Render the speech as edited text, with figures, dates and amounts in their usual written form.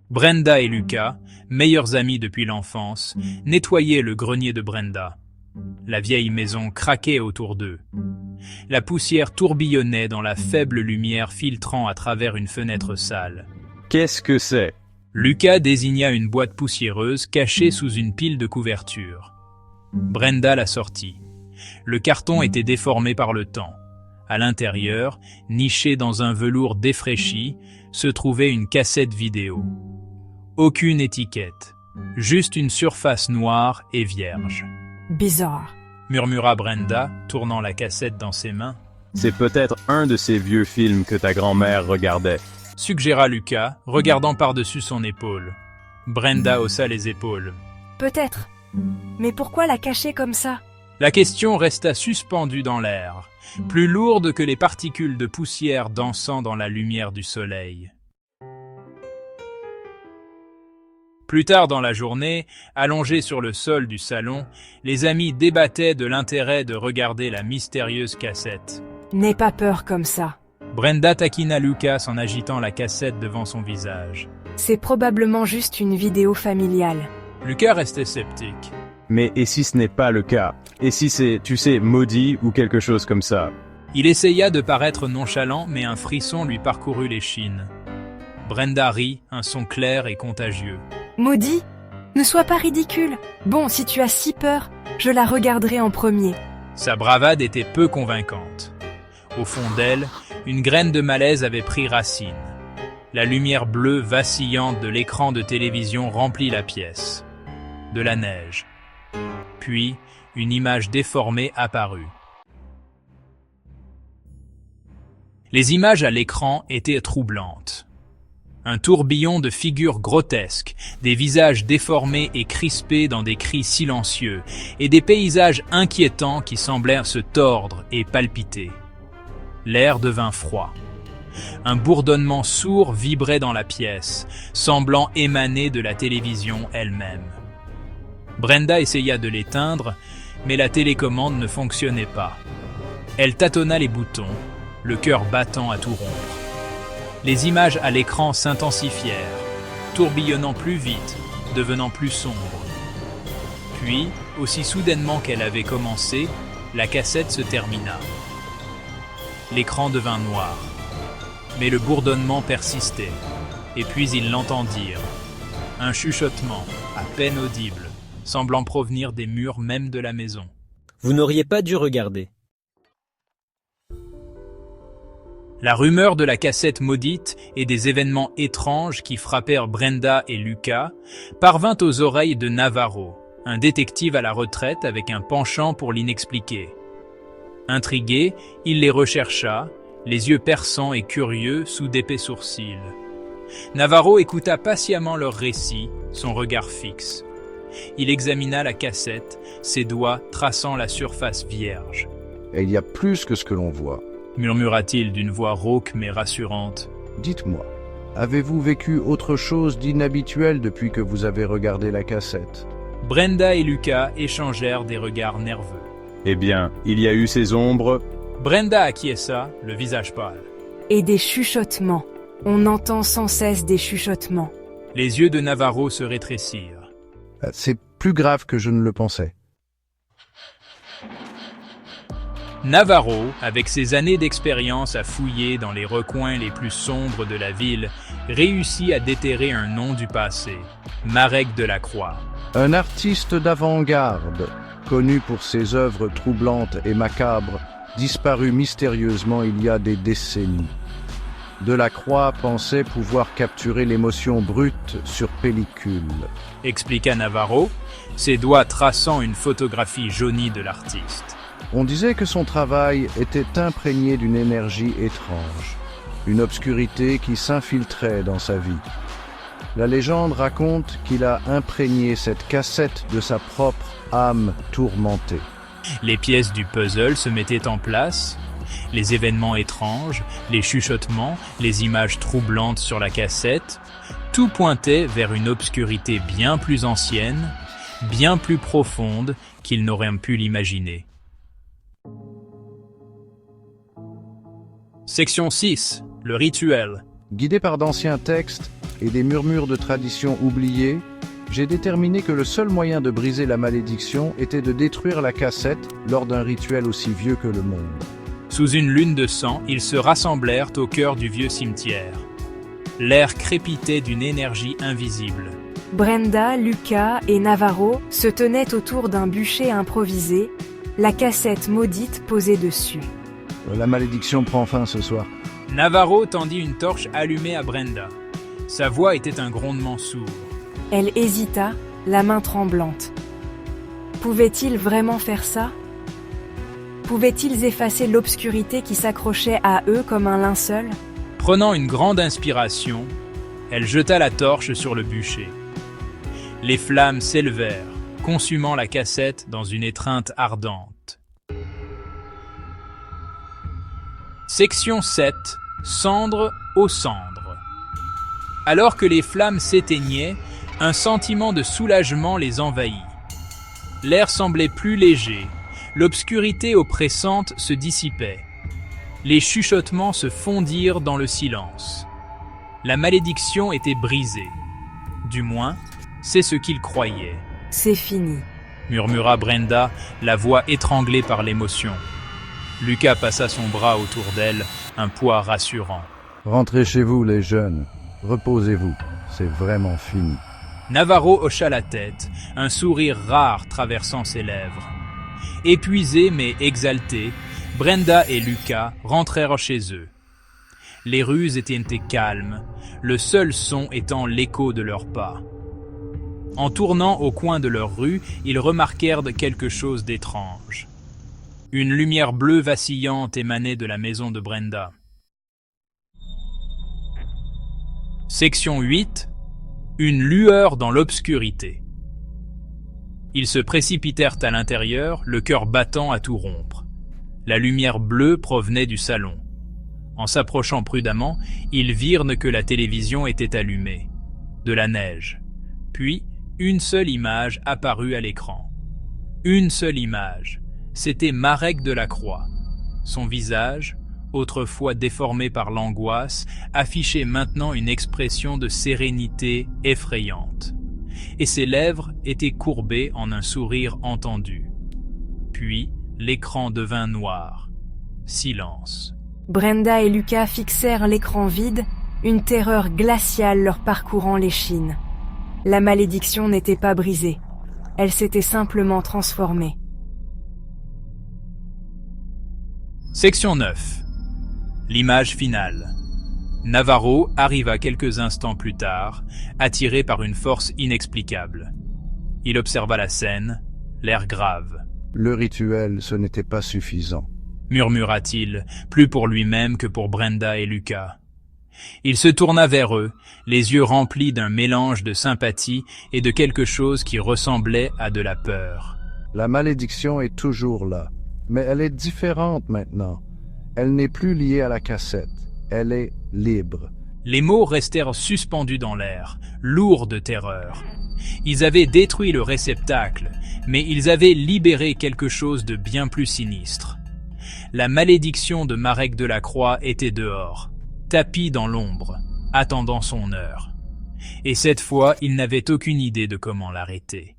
Brenda et Lucas, meilleurs amis depuis l'enfance, nettoyaient le grenier de Brenda. La vieille maison craquait autour d'eux. La poussière tourbillonnait dans la faible lumière filtrant à travers une fenêtre sale. Qu'est-ce que c'est? Lucas désigna une boîte poussiéreuse cachée sous une pile de couverture. Brenda la sortit. Le carton était déformé par le temps. À l'intérieur, niché dans un velours défraîchi, se trouvait une cassette vidéo. Aucune étiquette, juste une surface noire et vierge. Bizarre. Murmura Brenda, tournant la cassette dans ses mains. C'est peut-être un de ces vieux films que ta grand-mère regardait. Suggéra Lucas, regardant par-dessus son épaule. Brenda haussa les épaules. Peut-être. Mais pourquoi la cacher comme ça? La question resta suspendue dans l'air, plus lourde que les particules de poussière dansant dans la lumière du soleil. Plus tard dans la journée, allongés sur le sol du salon, les amis débattaient de l'intérêt de regarder la mystérieuse cassette. N'aie pas peur comme ça. Brenda taquina Lucas en agitant la cassette devant son visage. C'est probablement juste une vidéo familiale. Lucas restait sceptique. Mais et si ce n'est pas le cas? Et si c'est, tu sais, maudit ou quelque chose comme ça? Il essaya de paraître nonchalant, mais un frisson lui parcourut l'échine. Brenda rit, un son clair et contagieux. Maudit? Ne sois pas ridicule. Bon, si tu as si peur, je la regarderai en premier. Sa bravade était peu convaincante. Au fond d'elle, une graine de malaise avait pris racine. La lumière bleue vacillante de l'écran de télévision remplit la pièce. De la neige. Puis, une image déformée apparut. Les images à l'écran étaient troublantes. Un tourbillon de figures grotesques, des visages déformés et crispés dans des cris silencieux, et des paysages inquiétants qui semblèrent se tordre et palpiter. L'air devint froid. Un bourdonnement sourd vibrait dans la pièce, semblant émaner de la télévision elle-même. Brenda essaya de l'éteindre, mais la télécommande ne fonctionnait pas. Elle tâtonna les boutons, le cœur battant à tout rompre. Les images à l'écran s'intensifièrent, tourbillonnant plus vite, devenant plus sombres. Puis, aussi soudainement qu'elle avait commencé, la cassette se termina. L'écran devint noir. Mais le bourdonnement persistait, et puis ils l'entendirent. Un chuchotement, à peine audible, semblant provenir des murs même de la maison. Vous n'auriez pas dû regarder. La rumeur de la cassette maudite et des événements étranges qui frappèrent Brenda et Lucas parvint aux oreilles de Navarro, un détective à la retraite avec un penchant pour l'inexpliqué. Intrigué, il les rechercha, les yeux perçants et curieux sous d'épais sourcils. Navarro écouta patiemment leur récit, son regard fixe. Il examina la cassette, ses doigts traçant la surface vierge. Et il y a plus que ce que l'on voit. Murmura-t-il d'une voix rauque mais rassurante. Dites-moi, avez-vous vécu autre chose d'inhabituel depuis que vous avez regardé la cassette? Brenda et Lucas échangèrent des regards nerveux. Eh bien, il y a eu ces ombres. Brenda acquiesça, le visage pâle. Et des chuchotements. On entend sans cesse des chuchotements. Les yeux de Navarro se rétrécirent. C'est plus grave que je ne le pensais. Navarro, avec ses années d'expérience à fouiller dans les recoins les plus sombres de la ville, réussit à déterrer un nom du passé, Marek Delacroix. Un artiste d'avant-garde, connu pour ses œuvres troublantes et macabres, disparu mystérieusement il y a des décennies. Delacroix pensait pouvoir capturer l'émotion brute sur pellicule. Expliqua Navarro, ses doigts traçant une photographie jaunie de l'artiste. On disait que son travail était imprégné d'une énergie étrange, une obscurité qui s'infiltrait dans sa vie. La légende raconte qu'il a imprégné cette cassette de sa propre âme tourmentée. Les pièces du puzzle se mettaient en place, les événements étranges, les chuchotements, les images troublantes sur la cassette, tout pointait vers une obscurité bien plus ancienne, bien plus profonde qu'il n'aurait pu l'imaginer. Section 6. Le rituel. Guidé par d'anciens textes et des murmures de traditions oubliées, j'ai déterminé que le seul moyen de briser la malédiction était de détruire la cassette lors d'un rituel aussi vieux que le monde. Sous une lune de sang, ils se rassemblèrent au cœur du vieux cimetière. L'air crépitait d'une énergie invisible. Brenda, Lucas et Navarro se tenaient autour d'un bûcher improvisé, la cassette maudite posée dessus. La malédiction prend fin ce soir. Navarro tendit une torche allumée à Brenda. Sa voix était un grondement sourd. Elle hésita, la main tremblante. Pouvaient-ils vraiment faire ça? Pouvaient-ils effacer l'obscurité qui s'accrochait à eux comme un linceul? Prenant une grande inspiration, elle jeta la torche sur le bûcher. Les flammes s'élevèrent, consumant la cassette dans une étreinte ardente. Section 7. Cendre aux cendres. Alors que les flammes s'éteignaient, un sentiment de soulagement les envahit. L'air semblait plus léger, l'obscurité oppressante se dissipait. Les chuchotements se fondirent dans le silence. La malédiction était brisée. Du moins, c'est ce qu'ils croyaient. C'est fini, Murmura Brenda, la voix étranglée par l'émotion. Lucas passa son bras autour d'elle, un poids rassurant. Rentrez chez vous, les jeunes. Reposez-vous. C'est vraiment fini. Navarro hocha la tête, un sourire rare traversant ses lèvres. Épuisés mais exaltés, Brenda et Lucas rentrèrent chez eux. Les rues étaient calmes, le seul son étant l'écho de leurs pas. En tournant au coin de leur rue, ils remarquèrent quelque chose d'étrange. Une lumière bleue vacillante émanait de la maison de Brenda. Section 8. Une lueur dans l'obscurité. Ils se précipitèrent à l'intérieur, le cœur battant à tout rompre. La lumière bleue provenait du salon. En s'approchant prudemment, ils virent que la télévision était allumée. De la neige. Puis, une seule image apparut à l'écran. Une seule image. C'était Marek Delacroix. Son visage, autrefois déformé par l'angoisse, affichait maintenant une expression de sérénité effrayante. Et ses lèvres étaient courbées en un sourire entendu. Puis, l'écran devint noir. Silence. Brenda et Lucas fixèrent l'écran vide, une terreur glaciale leur parcourant l'échine. La malédiction n'était pas brisée. Elle s'était simplement transformée. Section 9. L'image finale. Navarro arriva quelques instants plus tard, attiré par une force inexplicable. Il observa la scène, l'air grave. Le rituel, ce n'était pas suffisant. Murmura-t-il, plus pour lui-même que pour Brenda et Lucas. Il se tourna vers eux, les yeux remplis d'un mélange de sympathie et de quelque chose qui ressemblait à de la peur. La malédiction est toujours là, mais elle est différente maintenant. Elle n'est plus liée à la cassette, elle est libre. Les mots restèrent suspendus dans l'air, lourds de terreur. Ils avaient détruit le réceptacle, mais ils avaient libéré quelque chose de bien plus sinistre. La malédiction de Marek Delacroix était dehors, tapie dans l'ombre, attendant son heure. Et cette fois, ils n'avaient aucune idée de comment l'arrêter.